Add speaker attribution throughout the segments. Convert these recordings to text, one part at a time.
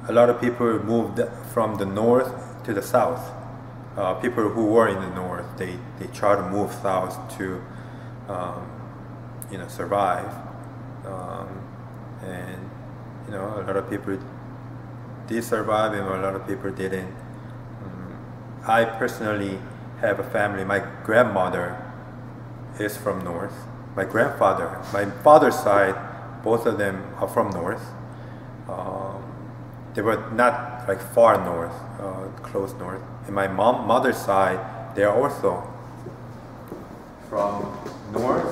Speaker 1: A lot of people moved from the north to the south. People who were in the north, they try to move south to, survive. And a lot of people did survive, and a lot of people didn't. I personally have a family. My grandmother is from north. My grandfather, my father's side, both of them are from north. They were not like far north, close north. And my mother's side, they are also from north.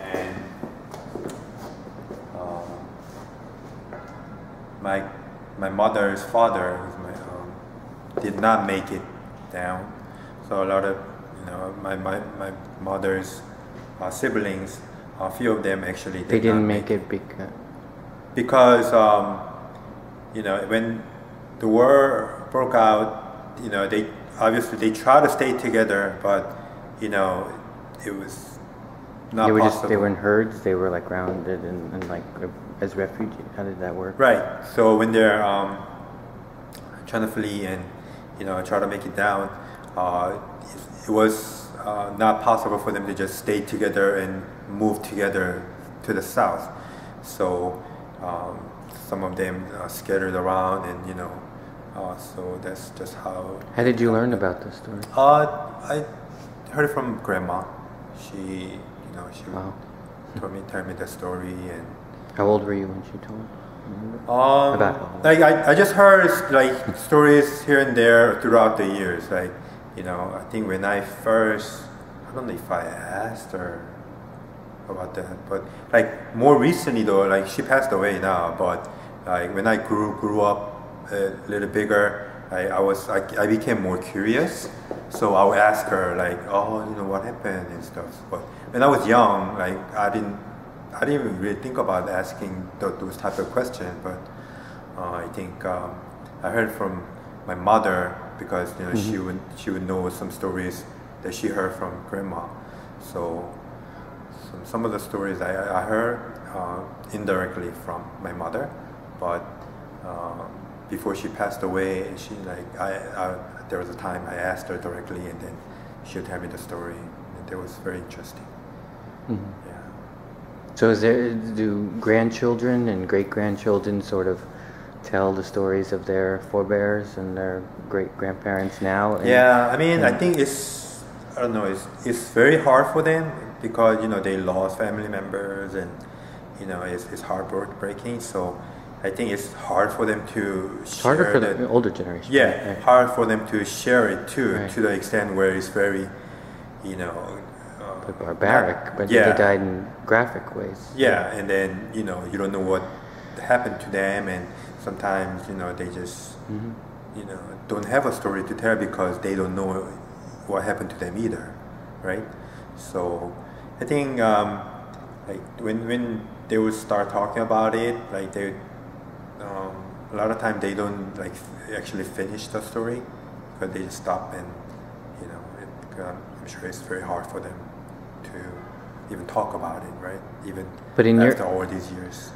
Speaker 1: And my mother's father did not make it down. So a lot of my mother's siblings, a few of them actually
Speaker 2: they didn't make it
Speaker 1: because when the war broke out, they obviously tried to stay together, but it was not possible.
Speaker 2: They were in herds. They were like grounded and like as refugees. How did that work?
Speaker 1: Right. So when they're trying to flee and try to make it down, it was not possible for them to just stay together and move together to the south. So some of them scattered around, and so that's just how.
Speaker 2: How did you learn about this story?
Speaker 1: I heard it from grandma. She
Speaker 2: Wow.
Speaker 1: tell me the story. And
Speaker 2: how old were you when she told?
Speaker 1: About like I just heard like stories here and there throughout the years. Like I think when I first, I don't know if I asked her about that, but like more recently though, like she passed away now. But like when I grew up a little bigger, I became more curious. So I would ask her like, what happened and stuff. But when I was young, like I didn't even really think about asking those type of questions. But I think I heard from my mother because she would know some stories that she heard from grandma. So some of the stories I heard indirectly from my mother, but before she passed away, she there was a time I asked her directly, and then she would tell me the story. And it was very interesting.
Speaker 2: Mm-hmm.
Speaker 1: Yeah.
Speaker 2: So do grandchildren and great-grandchildren sort of tell the stories of their forebears and their great-grandparents now?
Speaker 1: Yeah, I mean, I think it's very hard for them because, they lost family members, and, it's heartbreaking. So I think it's hard for them to share.
Speaker 2: Harder for the older generation.
Speaker 1: Yeah, right. Hard for them to share it too,
Speaker 2: right.
Speaker 1: To the extent where it's very,
Speaker 2: barbaric, but they died in graphic ways.
Speaker 1: Yeah, and then you don't know what happened to them, and sometimes they just don't have a story to tell because they don't know what happened to them either, right? So I think like when they would start talking about it, like they a lot of times they don't like actually finish the story because they just stop, and I'm sure it's very hard for them to even talk about it, right? Even after all these years.